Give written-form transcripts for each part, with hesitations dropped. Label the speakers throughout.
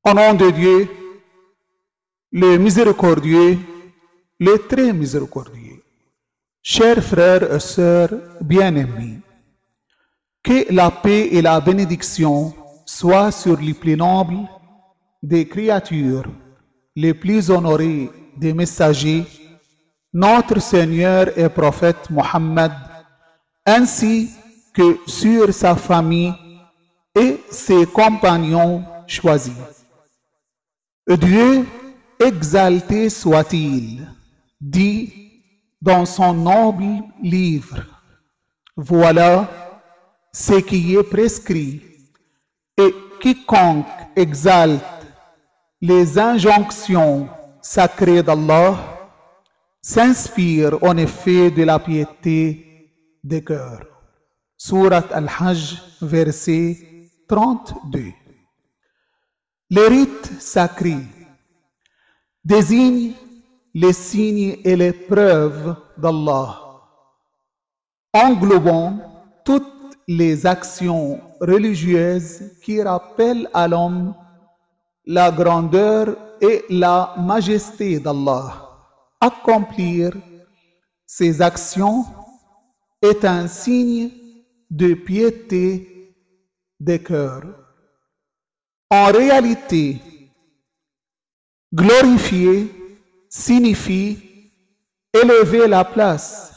Speaker 1: Au nom de Dieu, le miséricordieux, le très miséricordieux. Chers frères et sœurs bien-aimés, que la paix et la bénédiction soient sur les plus nobles des créatures, les plus honorés des messagers, notre Seigneur et prophète Mohammed, ainsi que sur sa famille et ses compagnons choisis. Dieu, exalté soit-il, dit dans son noble livre, voilà ce qui est prescrit, et quiconque exalte les injonctions sacrées d'Allah s'inspire en effet de la piété des cœurs. Surat Al-Hajj, verset 32. Les rites sacrés désignent les signes et les preuves d'Allah, englobant toutes les actions religieuses qui rappellent à l'homme la grandeur et la majesté d'Allah. Accomplir ces actions est un signe de piété des cœurs. En réalité, glorifier signifie élever la place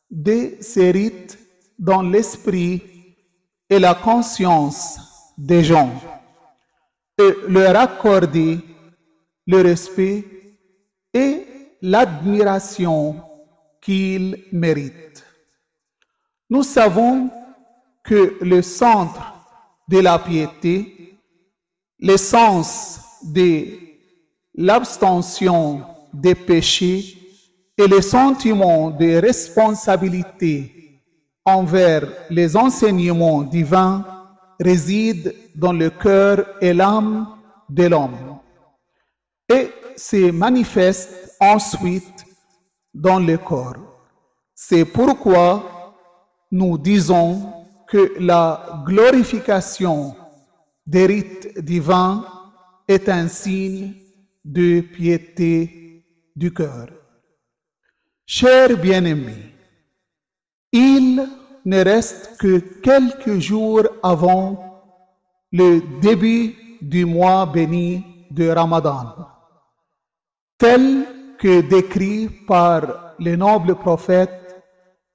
Speaker 1: de ces rites dans l'esprit et la conscience des gens et leur accorder le respect et l'admiration qu'ils méritent. Nous savons que le centre de la piété, l'essence de l'abstention des péchés et le sentiment de responsabilité envers les enseignements divins résident dans le cœur et l'âme de l'homme et se manifestent ensuite dans le corps. C'est pourquoi nous disons que la glorification des rites divins est un signe de piété du cœur. Chers bien-aimés, il ne reste que quelques jours avant le début du mois béni de Ramadan, tel que décrit par le noble prophète,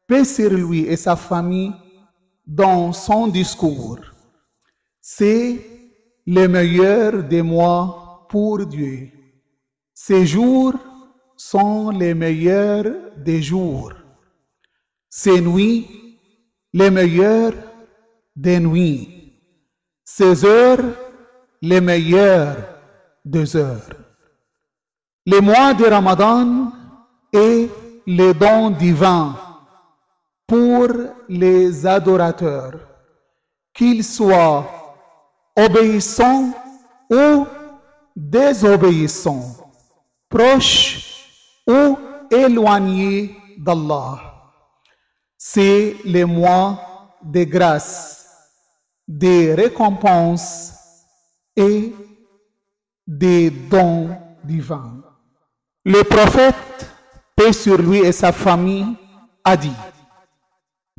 Speaker 1: paix sur lui et sa famille, dans son discours. C'est le meilleur des mois pour Dieu. Ces jours sont les meilleurs des jours. Ces nuits, les meilleures des nuits. Ces heures, les meilleures des heures. Le mois de Ramadan est le don divin pour les adorateurs, qu'ils soient obéissants ou désobéissants, proches ou éloignés d'Allah. C'est le mois de grâce, des récompenses et des dons divins. Le prophète, paix sur lui et sa famille, a dit: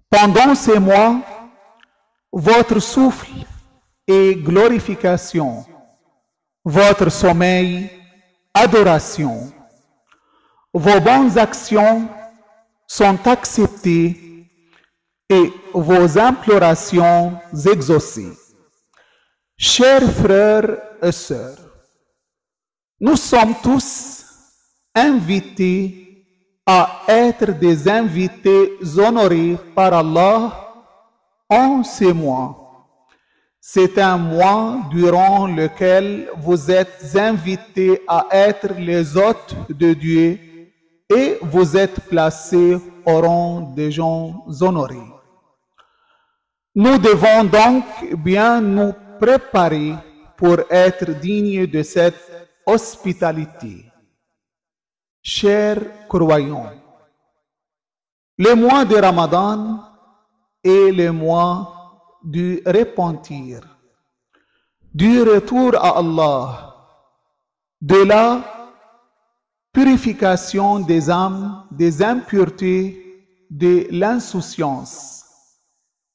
Speaker 1: pendant ces mois, votre souffle est glorification, votre sommeil, adoration. Vos bonnes actions sont acceptées et vos implorations exaucées. Chers frères et sœurs, nous sommes tous invités à être des invités honorés par Allah en ces mois. C'est un mois durant lequel vous êtes invités à être les hôtes de Dieu et vous êtes placés au rang des gens honorés. Nous devons donc bien nous préparer pour être dignes de cette hospitalité. Chers croyants, le mois de Ramadan est le mois du repentir. du retour à Allah, de la purification des âmes, des impuretés, de l'insouciance.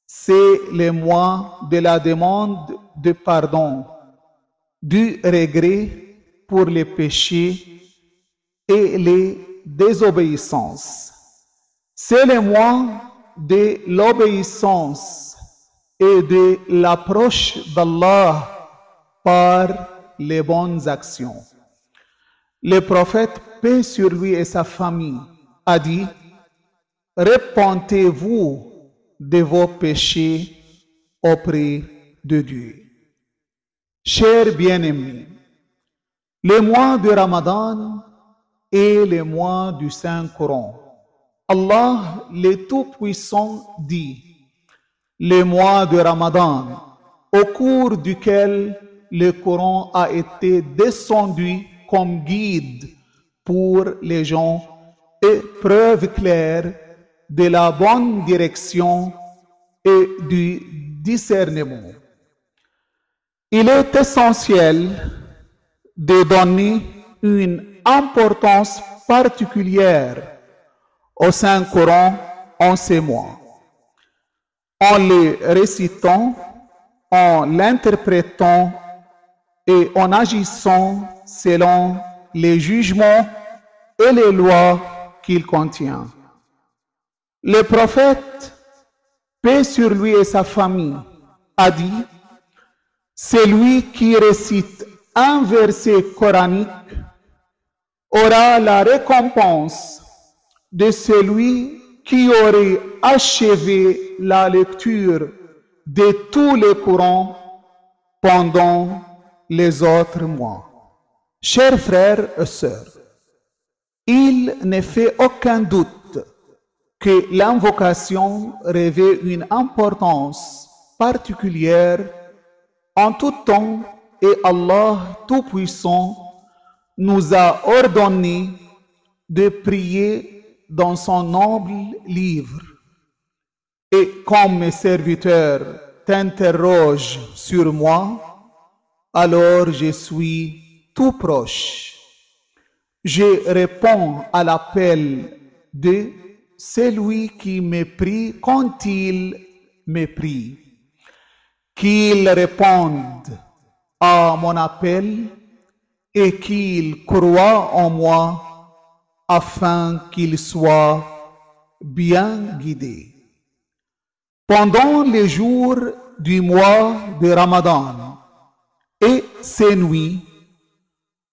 Speaker 1: C'est le mois de la demande de pardon, du regret pour les péchés et les désobéissances. C'est le mois de l'obéissance et de l'approche d'Allah par les bonnes actions. Le prophète, paix sur lui et sa famille, a dit: repentez-vous de vos péchés auprès de Dieu. Chers bien-aimés, le mois de Ramadan est le mois du Saint-Coran. Allah, le Tout-Puissant, dit: le mois de Ramadan, au cours duquel le Coran a été descendu comme guide pour les gens et preuve claire de la bonne direction et du discernement. Il est essentiel de donner une importance particulière au Saint-Coran en ces mois, en le récitant, en l'interprétant et en agissant selon les jugements et les lois qu'il contient. Le prophète, paix sur lui et sa famille, a dit: celui qui récite un verset coranique aura la récompense de celui qui aurait achevé la lecture de tous les Corans pendant les autres mois. Chers frères et sœurs, il ne fait aucun doute que l'invocation revêt une importance particulière en tout temps et Allah Tout-Puissant nous a ordonné de prier dans son noble livre. Et comme mes serviteurs t'interrogent sur moi, alors je suis tout proche. Je réponds à l'appel de celui qui me prie quand il me prie. Qu'il réponde à mon appel et qu'il croit en moi afin qu'il soit bien guidé. Pendant les jours du mois de Ramadan et ces nuits,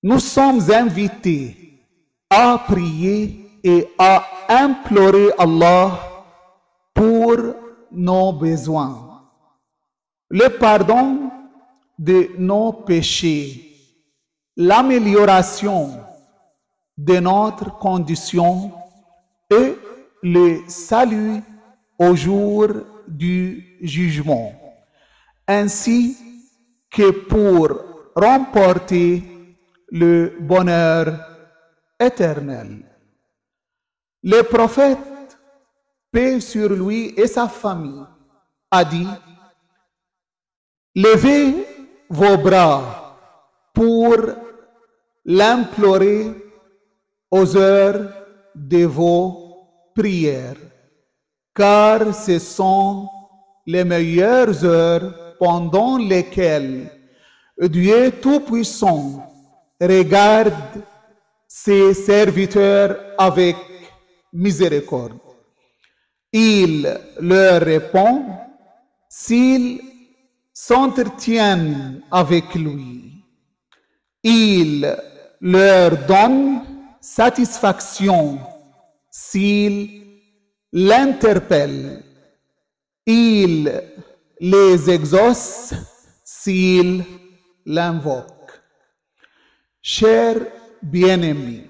Speaker 1: nous sommes invités à prier et à implorer Allah pour nos besoins, le pardon de nos péchés, l'amélioration de notre condition et le salut au jour du jugement, ainsi que pour remporter le bonheur éternel. Le prophète, paix sur lui et sa famille, a dit: levez vos bras pour l'implorer aux heures de vos prières, car ce sont les meilleures heures pendant lesquelles Dieu Tout-Puissant regarde ses serviteurs avec miséricorde. Il leur répond s'ils s'entretiennent avec lui. Il leur donne satisfaction s'ils l'interpellent. Il les exauce s'ils l'invoquent. Chers bien-aimés,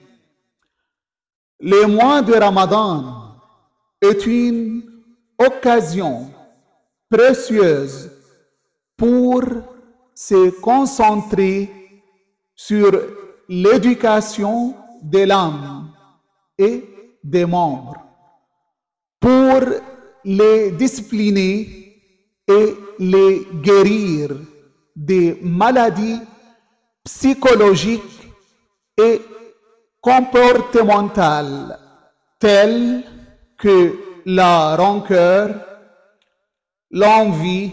Speaker 1: le mois de Ramadan est une occasion précieuse pour se concentrer sur l'éducation de l'âme et des membres, pour les discipliner et les guérir des maladies psychologiques et comportementales telles que la rancœur, l'envie,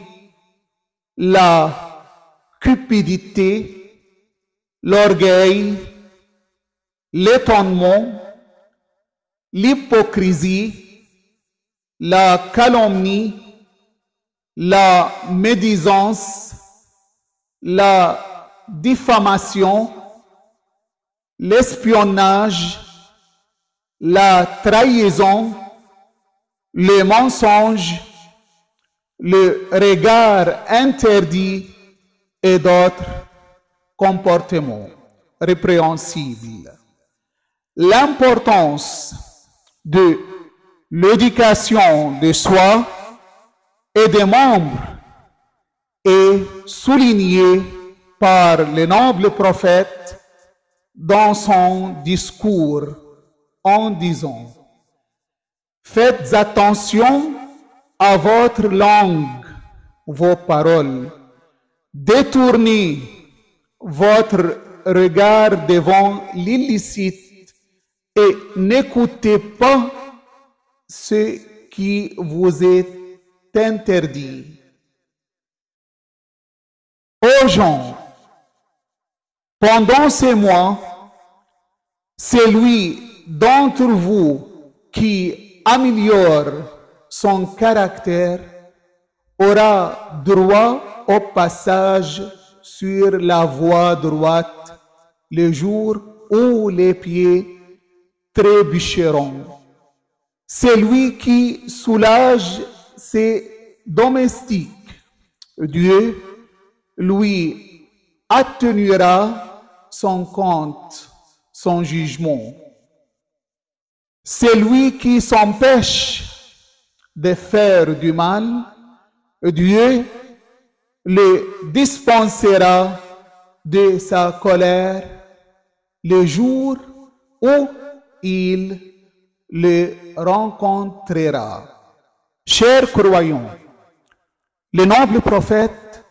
Speaker 1: la cupidité, l'orgueil, l'étonnement, l'hypocrisie, la calomnie, la médisance, la diffamation, l'espionnage, la trahison, le mensonge, le regard interdit et d'autres comportements répréhensibles. L'importance de l'éducation de soi et des membres est soulignée par le noble prophète dans son discours en disant: faites attention à votre langue, vos paroles. Détournez votre regard devant l'illicite et n'écoutez pas ce qui vous est interdit. Ô gens, pendant ces mois, celui d'entre vous qui améliore son caractère aura droit au passage sur la voie droite le jour où les pieds trébucheront. Celui qui soulage ses domestiques, Dieu lui atténuera son compte, son jugement. Celui qui s'empêche de faire du mal, Dieu le dispensera de sa colère le jour où il le rencontrera. Chers croyants, le noble prophète,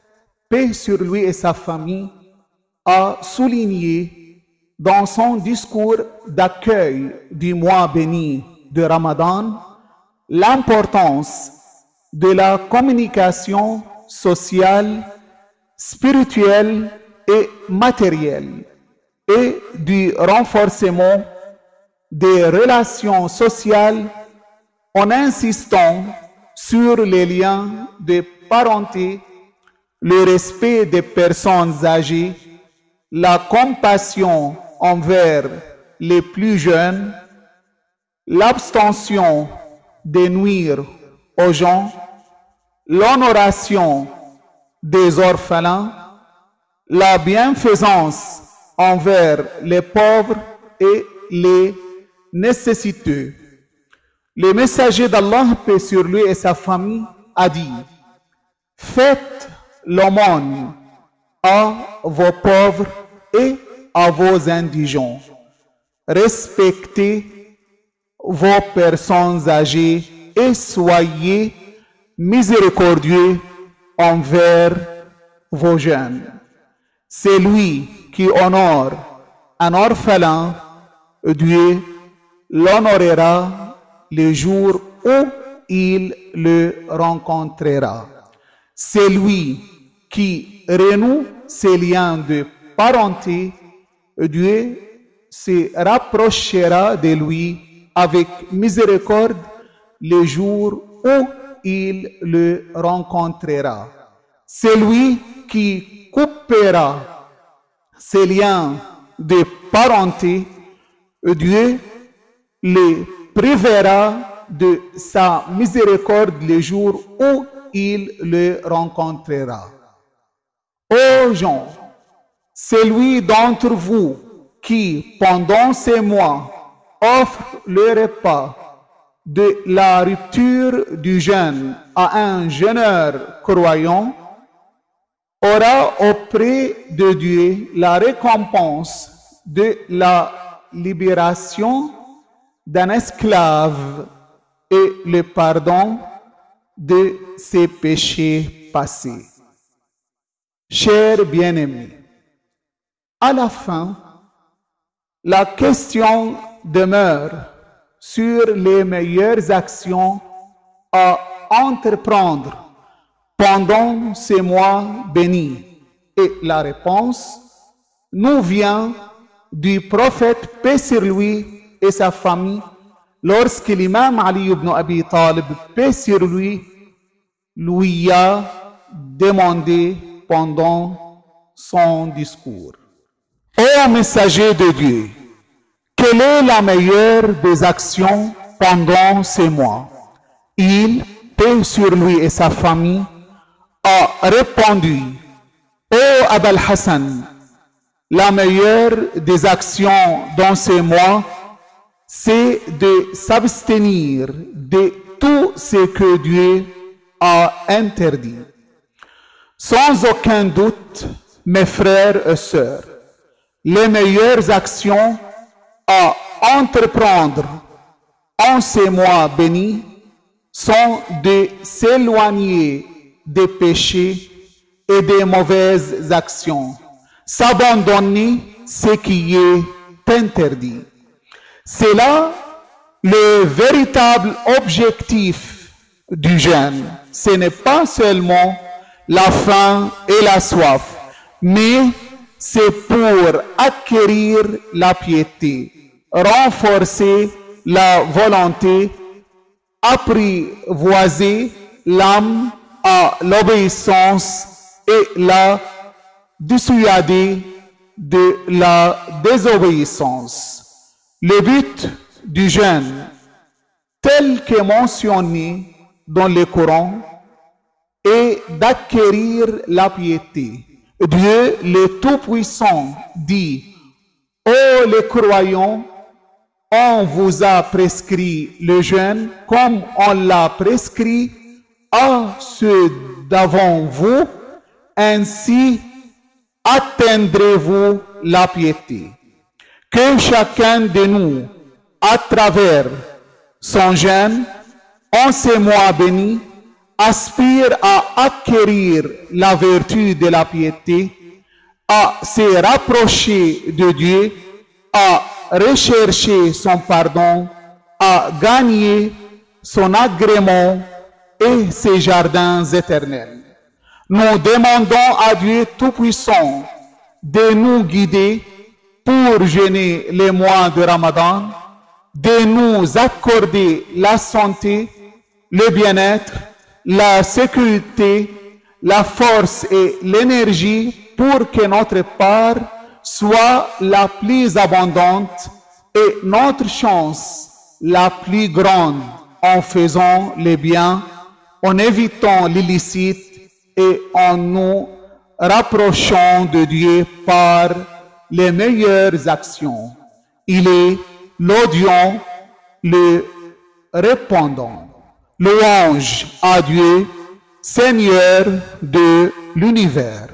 Speaker 1: paix sur lui et sa famille, a souligné dans son discours d'accueil du mois béni de Ramadan l'importance de la communication sociale, spirituelle et matérielle et du renforcement des relations sociales en insistant sur les liens de parenté, le respect des personnes âgées, la compassion envers les plus jeunes, l'abstention de nuire aux gens, l'honoration des orphelins, la bienfaisance envers les pauvres et les nécessiteux. Le messager d'Allah, paix sur lui et sa famille, a dit: faites l'aumône à vos pauvres et à vos indigents. Respectez vos personnes âgées et soyez miséricordieux envers vos jeunes. Celui qui honore un orphelin, Dieu l'honorera le jour où il le rencontrera. Celui qui renoue ses liens de parenté, Dieu se rapprochera de lui avec miséricorde le jour où il le rencontrera. Celui qui coupera ses liens de parenté, Dieu le privera de sa miséricorde le jour où il le rencontrera. Ô gens, celui d'entre vous qui, pendant ces mois, offre le repas de la rupture du jeûne à un jeûneur croyant, aura auprès de Dieu la récompense de la libération d'un esclave et le pardon de ses péchés passés. Chers bien-aimés, à la fin, la question demeure sur les meilleures actions à entreprendre pendant ces mois bénis. Et la réponse nous vient du prophète, paix sur lui et sa famille, lorsque l'imam Ali ibn Abi Talib, paix sur lui a demandé pendant son discours. Ô messager de Dieu, quelle est la meilleure des actions pendant ces mois? Il, paix sur lui et sa famille, a répondu: ô Abul Hassan, la meilleure des actions dans ces mois, c'est de s'abstenir de tout ce que Dieu a interdit. Sans aucun doute, mes frères et sœurs, les meilleures actions à entreprendre en ces mois bénis sont de s'éloigner des péchés et des mauvaises actions, s'abandonner ce qui est interdit. C'est là le véritable objectif du jeûne. Ce n'est pas seulement la faim et la soif, mais c'est pour acquérir la piété, renforcer la volonté, apprivoiser l'âme à l'obéissance et la dissuader de la désobéissance. Le but du jeûne, tel que mentionné dans le Coran, est d'acquérir la piété. Dieu le Tout-Puissant dit: ô les croyants, on vous a prescrit le jeûne comme on l'a prescrit à ceux d'avant vous, ainsi atteindrez-vous la piété. Que chacun de nous, à travers son jeûne, en ces mois bénis, aspire à acquérir la vertu de la piété, à se rapprocher de Dieu, à rechercher son pardon, à gagner son agrément et ses jardins éternels. Nous demandons à Dieu Tout-Puissant de nous guider pour jeûner les mois de Ramadan, de nous accorder la santé, le bien-être, la sécurité, la force et l'énergie pour que notre part soit la plus abondante et notre chance la plus grande en faisant le bien, en évitant l'illicite et en nous rapprochant de Dieu par les meilleures actions. Il est l'audient, le répondant. Louange à Dieu, Seigneur de l'univers.